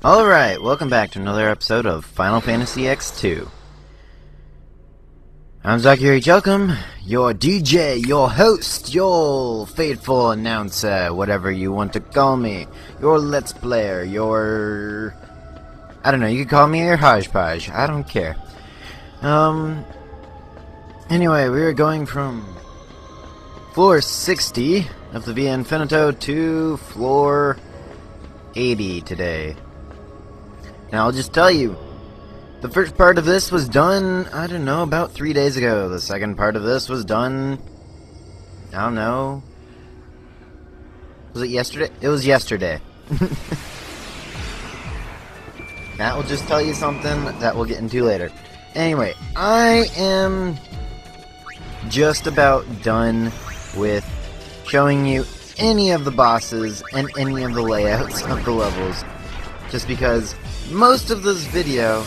Alright, welcome back to another episode of Final Fantasy X-2. I'm Zachary Jelcom, your DJ, your host, your faithful announcer, whatever you want to call me. Your Let's Player, your... I don't know, you could call me your hodgepodge, I don't care. Anyway, we are going from floor 60 of the Via Infinito to floor 80 today. Now, I'll just tell you, the first part of this was done, I don't know, about 3 days ago. The second part of this was done, I don't know, was it yesterday? It was yesterday. That will just tell you something that we'll get into later. Anyway, I am just about done with showing you any of the bosses and any of the layouts of the levels. Just because most of this video,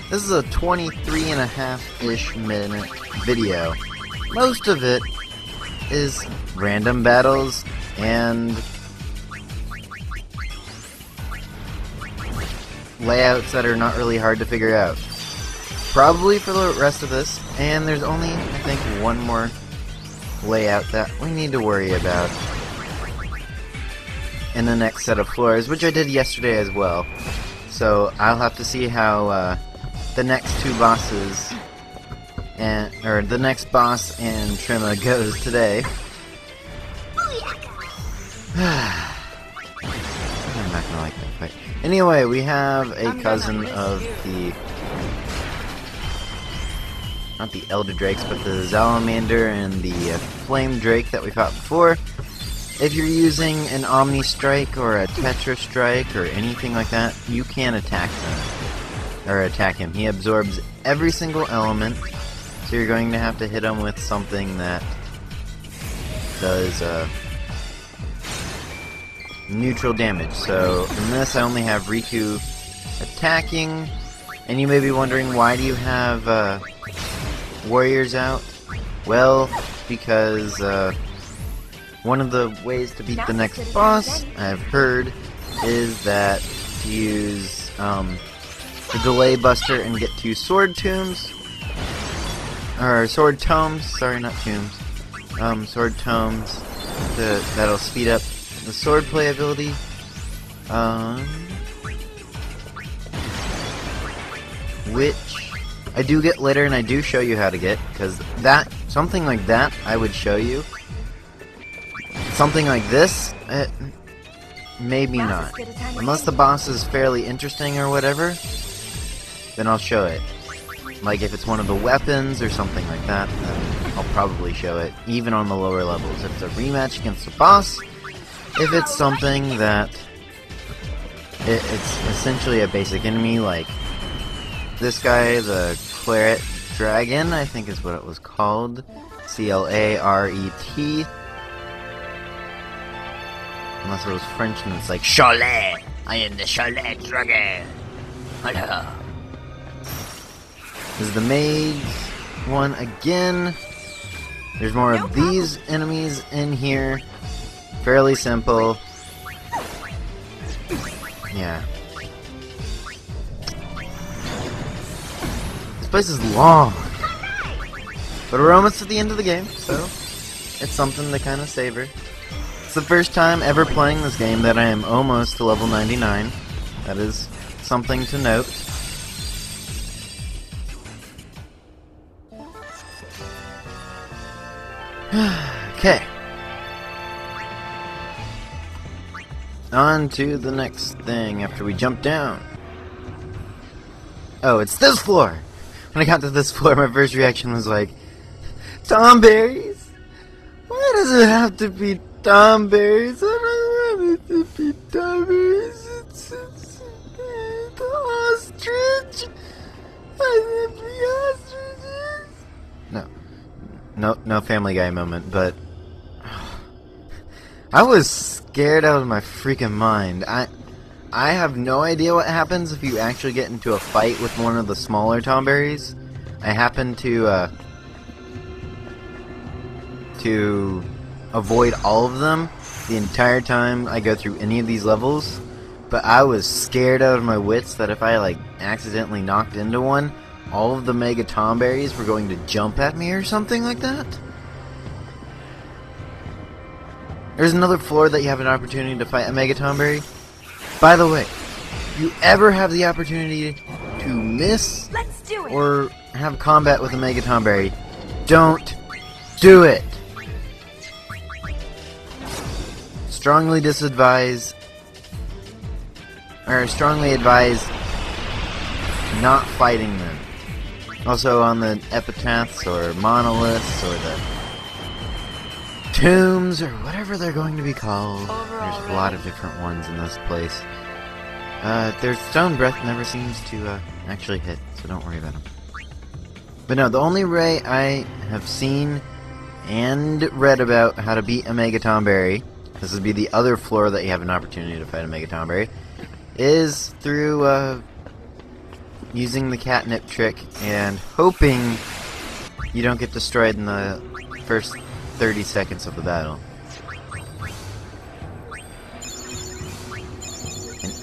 this is a 23.5-ish minute video. Most of it is random battles and layouts that are not really hard to figure out. Probably for the rest of this, and there's only, I think, one more layout that we need to worry about in the next set of floors, which I did yesterday as well. So I'll have to see how the next two bosses, or the next boss and Trima goes today. I'm not gonna like that fight. Anyway, we have a cousin of the, not the Elder Drakes, but the Salamander and the Flame Drake that we fought before. If you're using an Omni Strike or a Tetra Strike or anything like that, you can attack them. Or attack him. He absorbs every single element, so you're going to have to hit him with something that does neutral damage. So in this I only have Riku attacking, and you may be wondering, why do you have warriors out? Well, because one of the ways to beat the next boss, I've heard, is that to use the Delay Buster and get 2 Sword Tomes, or Sword Tomes, sorry, not Tombs, Sword Tomes, that'll speed up the swordplay ability. Which I do get later, and I do show you how to get, because that, something like that, I would show you. Something like this, maybe not. Unless the boss is fairly interesting or whatever, then I'll show it. Like if it's one of the weapons or something like that, then I'll probably show it, even on the lower levels. If it's a rematch against the boss, if it's something that it's essentially a basic enemy, like this guy, the Claret Dragon, I think is what it was called. C-L-A-R-E-T. Unless it was French and it's like, Chalet! I am the Chalet Dragon! Hello! This is the mage one again. There's more of these enemies in here. Fairly simple. Yeah. This place is long. But we're almost at the end of the game, so it's something to kind of savor. It's the first time ever playing this game that I am almost to level 99. That is something to note. Okay. On to the next thing after we jump down. Oh, it's this floor! When I got to this floor, my first reaction was like, Tomberries? Why does it have to be Tomberries? I don't want it to be Tomberries. It's the ostrich. I love the ostriches. No Family Guy moment, but I was scared out of my freaking mind. I have no idea what happens if you actually get into a fight with one of the smaller Tomberries. I happen to avoid all of them the entire time I go through any of these levels, but I was scared out of my wits that if I like accidentally knocked into one, all of the Mega Tomberries were going to jump at me or something like that. There's another floor that you have an opportunity to fight a Mega Tomberry. By the way, if you ever have the opportunity to miss or have combat with a Mega Tomberry, don't do it. Strongly advise not fighting them. Also on the epitaphs or monoliths or the tombs or whatever they're going to be called. There's a lot of different ones in this place. Their stone breath never seems to actually hit, so don't worry about them. But no, the only way I have seen and read about how to beat a Mega Tomberry, this would be the other floor that you have an opportunity to fight a Mega Tomberry, is through using the catnip trick and hoping you don't get destroyed in the first 30 seconds of the battle.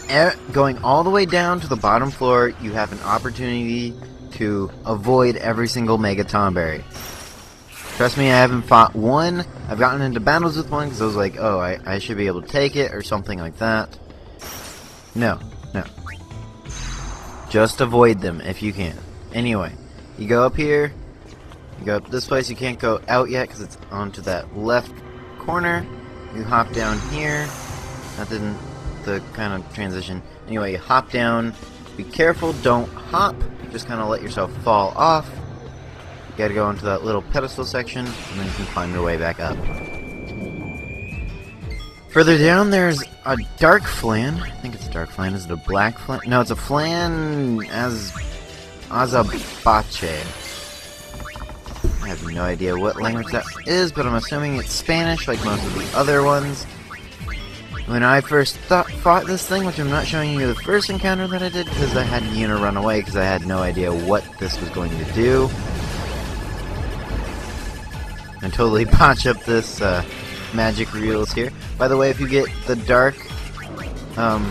And going all the way down to the bottom floor, you have an opportunity to avoid every single Mega Tomberry. Trust me, I haven't fought one. I've gotten into battles with one because I was like, oh, I should be able to take it or something like that. No. Just avoid them if you can. Anyway, you go up here. You go up this place. You can't go out yet because it's onto that left corner. You hop down here. That didn't the kind of transition. Anyway, you hop down. Be careful, don't hop. Just kind of let yourself fall off. You gotta go into that little pedestal section, and then you can climb your way back up. Further down, there's a dark flan. I think it's a dark flan. Is it a black flan? No, it's a flan azabache. I have no idea what language that is, but I'm assuming it's Spanish, like most of the other ones. When I first fought this thing, which I'm not showing you the first encounter that I did, because I had Yuna run away, because I had no idea what this was going to do. And totally botch up this magic reels here. By the way, if you get the dark, and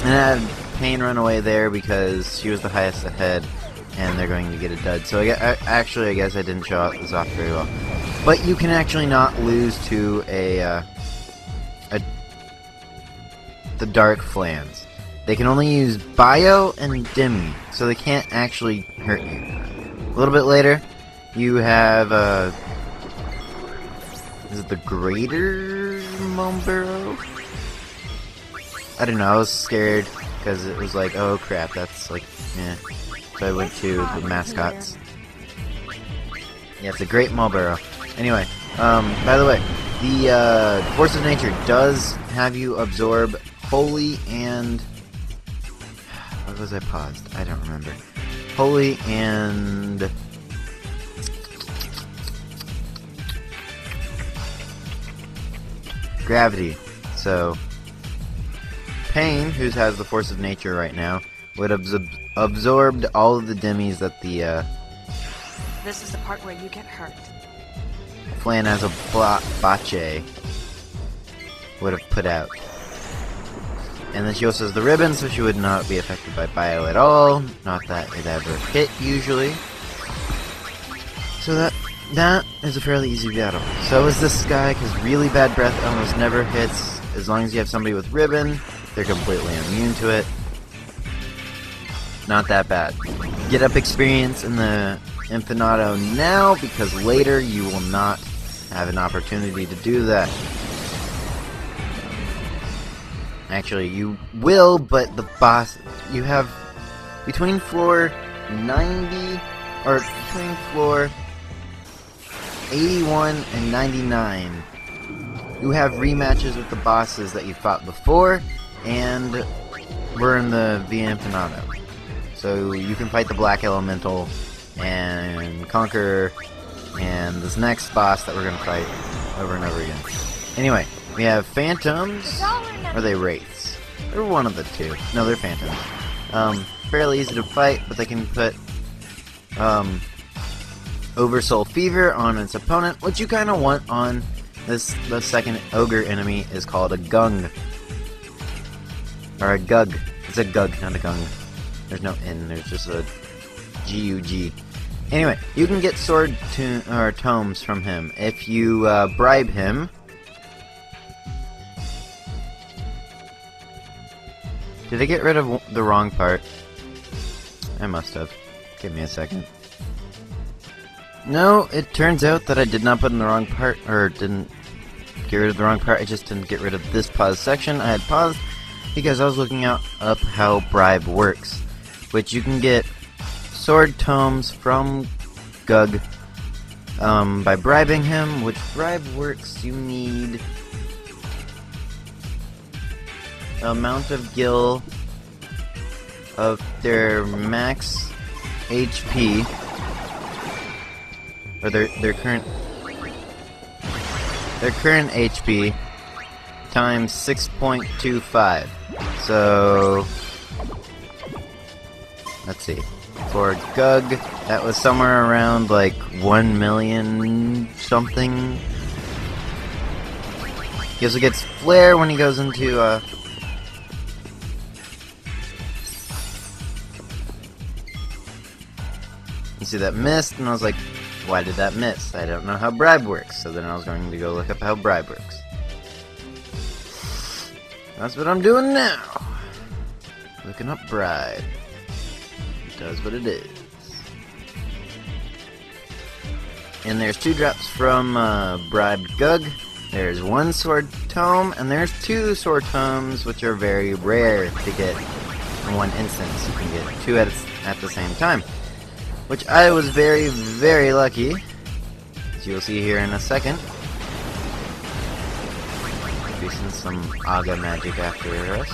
I had Pain run away there because she was the highest ahead, and they're going to get a dud. So I guess I didn't show this off very well. But you can actually not lose to the dark flans. They can only use bio and demi, so they can't actually hurt you. A little bit later, you have is it the Greater Mombero? I don't know, I was scared because it was like, oh crap, that's like, yeah. So I went to the mascots. Yeah, it's a Great Mombero. Anyway, by the way, the Force of Nature does have you absorb Holy and... What was I paused? I don't remember. Holy and... Gravity. So, Pain, who has the Force of Nature right now, would have absorbed all of the demis that the This is the part where you get hurt. Flan as a bache would have put out. And then she also has the ribbon, so she would not be affected by bio at all. Not that it ever hit, usually. So that is a fairly easy battle. So is this guy, because really bad breath almost never hits. As long as you have somebody with ribbon, they're completely immune to it. Not that bad. Get up experience in the Infinito now, because later you will not have an opportunity to do that. Actually, you will, but the boss... You have... Between floor 90... Or between floor 81 and 99, you have rematches with the bosses that you fought before, and we're in the Via Infinito. So you can fight the Black Elemental and conquer and this next boss that we're going to fight over and over again. Anyway, we have Phantoms. Are they Wraiths? They're one of the two. No, they're Phantoms. Fairly easy to fight, but they can put Oversoul Fever on its opponent, which you kind of want on this. The second ogre enemy is called a Gung. Or a gug. It's a gug, not a gung. There's no N, there's just a G-U-G. Anyway, you can get sword tomes from him if you bribe him. Did I get rid of the wrong part? I must have. Give me a second. No, it turns out that I did not put in the wrong part, or didn't get rid of the wrong part. I just didn't get rid of this pause section. I had paused because I was looking up how bribe works, which you can get sword tomes from Gug by bribing him. Which bribe works, you need amount of gil of their max HP, or their current HP times 6.25. So let's see. For Gug, that was somewhere around like 1 million something. He also gets Flare when he goes into you see that missed, and I was like, why did that miss? I don't know how bribe works. So then I was going to go look up how bribe works. That's what I'm doing now. Looking up bribe. It does what it is. And there's 2 drops from bribed Gug. There's 1 sword tome, and there's 2 sword tomes, which are very rare to get in one instance. You can get 2 at the same time. Which I was very, very lucky, as you'll see here in a second. Using some Aga magic after us.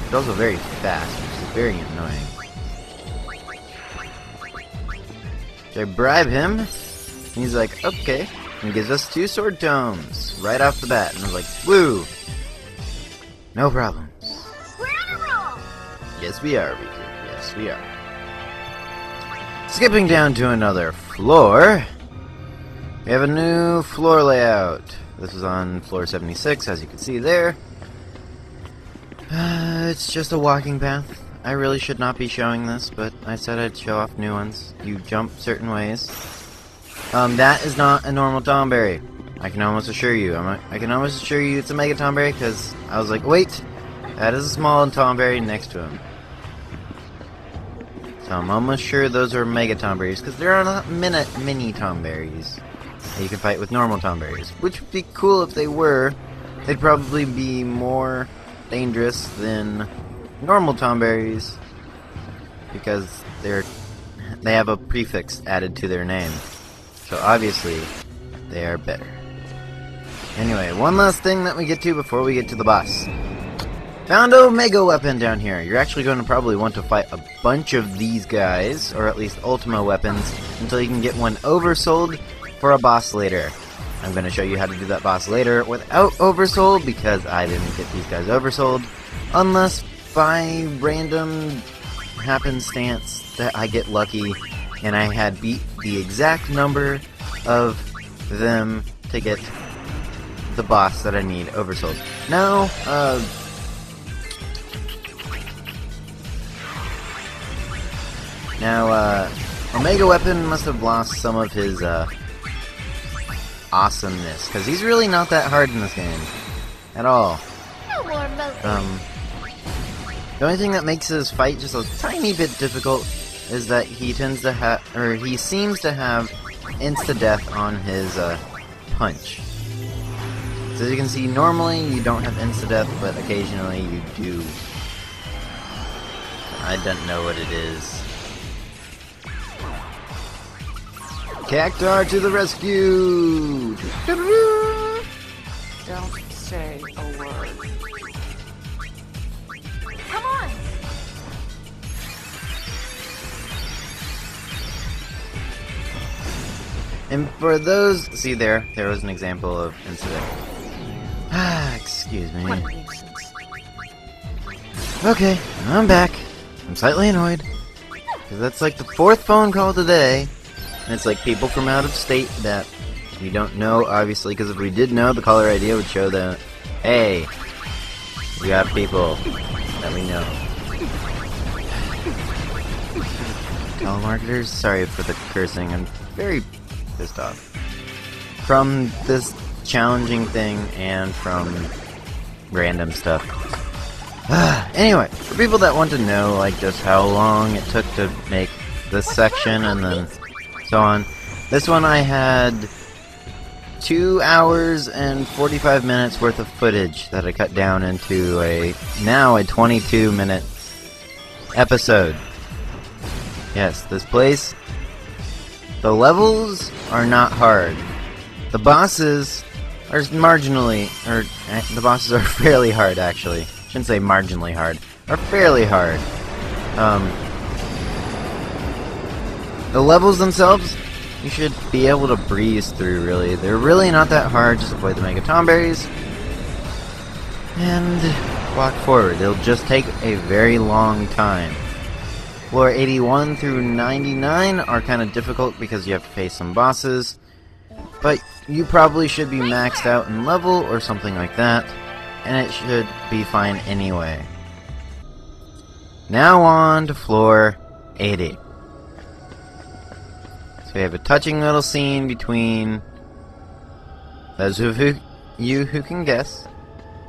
It's also very fast, which is very annoying. So I bribe him, and he's like, okay, and he gives us 2 sword tomes right off the bat, and I was like, woo! No problems. We're on a roll! Yes, we are, Riku. Yes, we are. Skipping down to another floor. We have a new floor layout. This is on floor 76, as you can see there. It's just a walking path. I really should not be showing this, but I said I'd show off new ones. You jump certain ways. That is not a normal Tomberry. I can almost assure you. I can almost assure you it's a Mega Tomberry, because I was like, wait, that is a small Tomberry next to him. So I'm almost sure those are Mega Tomberries, because there are not mini Tomberries that you can fight with normal Tomberries. Which would be cool if they were. They'd probably be more dangerous than normal Tomberries, because they have a prefix added to their name. So obviously, they are better. Anyway, one last thing that we get to before we get to the boss. Found a Mega Weapon down here. You're actually going to probably want to fight a bunch of these guys, or at least Ultima weapons, until you can get one oversold for a boss later. I'm going to show you how to do that boss later without oversold, because I didn't get these guys oversold, unless by random happenstance that I get lucky and I had beat the exact number of them to get the boss that I need oversold. Now, Omega Weapon must have lost some of his awesomeness, because he's really not that hard in this game at all. No more moping. The only thing that makes his fight just a tiny bit difficult is that he tends to have, or he seems to have, insta-death on his punch. So as you can see, normally you don't have insta-death, but occasionally you do. I don't know what it is. Cactar to the rescue! Don't say a word. Come on! And for those, see there was an example of incident. Excuse me. What nuisance. Okay, I'm back. I'm slightly annoyed, because that's like the 4th phone call today. And it's like people from out of state that we don't know, obviously, because if we did know, the caller ID would show that Hey, we got people that we know. Telemarketers? Sorry for the cursing, I'm very pissed off. From this challenging thing and from random stuff. Anyway, for people that want to know, like, just how long it took to make this section and then so on, this one I had 2 hours and 45 minutes worth of footage that I cut down into now a 22-minute episode. Yes, this place, the levels are not hard. The bosses are marginally, or the bosses are fairly hard, actually. Shouldn't say marginally hard, are fairly hard. The levels themselves, you should be able to breeze through, really. They're really not that hard, just avoid the Megaton berries. And walk forward. It'll just take a very long time. Floor 81 through 99 are kind of difficult because you have to face some bosses. But you probably should be maxed out in level or something like that. And it should be fine anyway. Now on to floor 80. So we have a touching little scene between those of you who can guess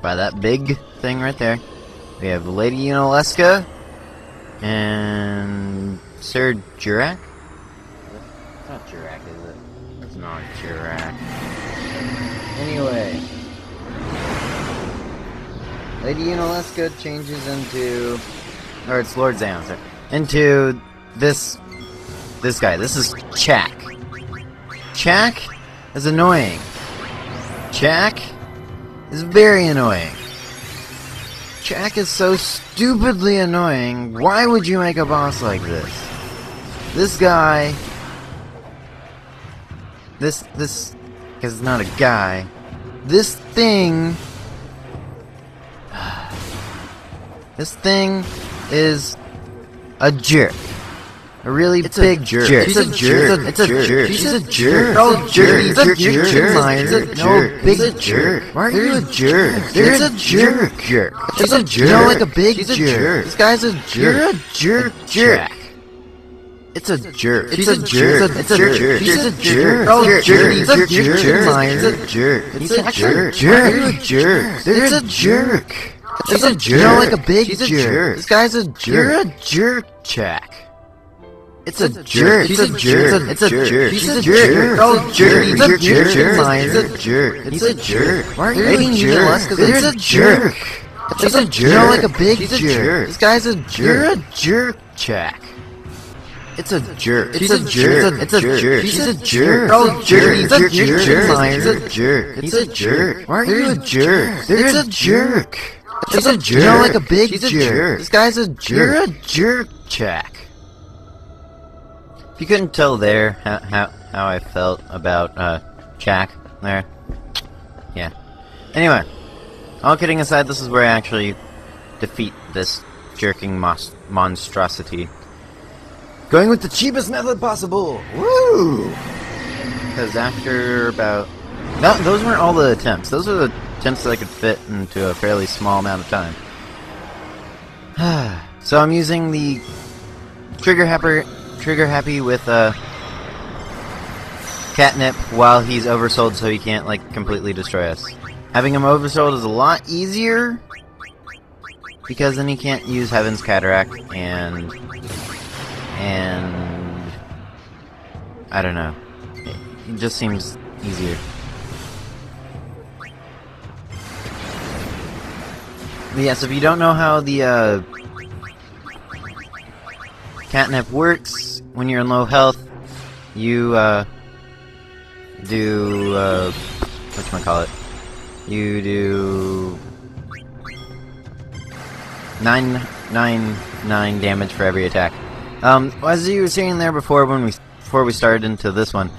by that big thing right there. We have Lady Unaleska and Sir Chac. It's not Chac, is it? It's not Chac. Anyway, Lady Unaleska changes into, or it's Lord Xeon, sorry, into this guy. This is Chac. Chac is annoying. Chac is very annoying. Chac is so stupidly annoying. Why would you make a boss like this? This guy, this, because it's not a guy. This thing is a jerk. A really big jerk. She's a jerk. It's a jerk. She's a jerk. Oh, jerk. He's a jerk. No, big jerk. Why are you a jerk? It's a jerk. She's a jerk. No, like a big jerk. This guy's a jerk. You're a jerk. It's a jerk. She's a jerk. It's a jerk. She's a jerk. Oh, jerk. He's a jerk. He's a jerk. He's a jerk. Why are you a jerk? It's a jerk. She's a jerk. No, like a big jerk. This guy's a jerk. You're a jerk, Chac. It's a jerk. He's a jerk. It's a jerk. He's a jerk. Oh, jerk. He's a jerk. He's a jerk. He's a jerk. Why are you being jerk? It's a jerk. She's a jerk. No, like a big jerk. This guy's a jerk. You're a jerk, Chac. It's a jerk. She's a jerk. It's a jerk. She's a jerk. Oh, jerk. He's a jerk. He's a jerk. He's a jerk. Why are you a jerk? It's a jerk. She's a jerk. No, like a big jerk. This guy's a jerk. You're a jerk, Chac. If you couldn't tell there how I felt about Chac there, yeah. Anyway, all kidding aside, this is where I actually defeat this jerking monstrosity. Going with the cheapest method possible. Woo! Because after about those weren't all the attempts. Those are the attempts that I could fit into a fairly small amount of time. So I'm using the trigger happy with catnip while he's oversold, so he can't like completely destroy us. Having him oversold is a lot easier because then he can't use Heaven's Cataract and I don't know. It just seems easier. But yes, if you don't know how the catnip works, when you're in low health, you do whatchamacallit? You do 9 damage for every attack. As you were seeing there before we started into this one,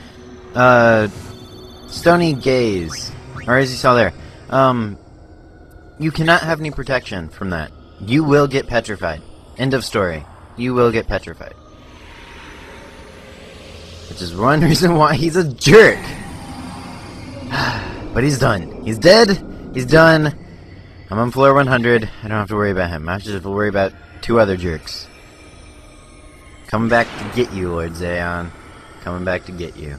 Stony Gaze, or as you saw there, you cannot have any protection from that. You will get petrified. End of story. You will get petrified. Which is one reason why he's a jerk. But he's done. He's dead. He's done. I'm on floor 100. I don't have to worry about him. I just have to worry about 2 other jerks. Coming back to get you, Lord Zayon. Coming back to get you.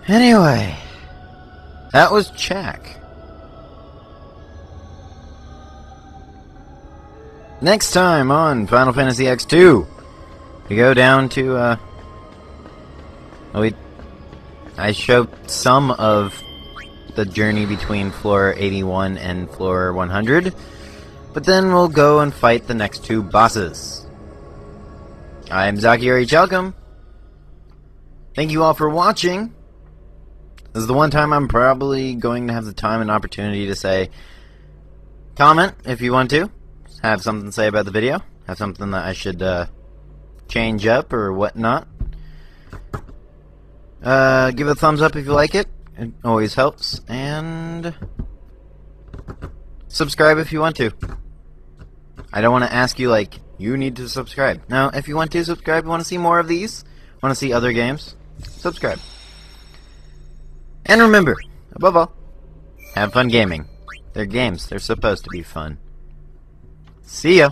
Anyway, that was Chac. Next time on Final Fantasy X-2, we go down to, I showed some of the journey between floor 81 and floor 100, but then we'll go and fight the next 2 bosses. I'm Zakiri Chalcom. Thank you all for watching. This is the one time I'm probably going to have the time and opportunity to say, comment if you want to, have something to say about the video, have something that I should change up or whatnot. Give it a thumbs up if you like it. It always helps. And subscribe if you want to. I don't want to ask you, like, you need to subscribe. No, if you want to subscribe, you want to see more of these, want to see other games, subscribe. And remember, above all, have fun gaming. They're games. They're supposed to be fun. See ya!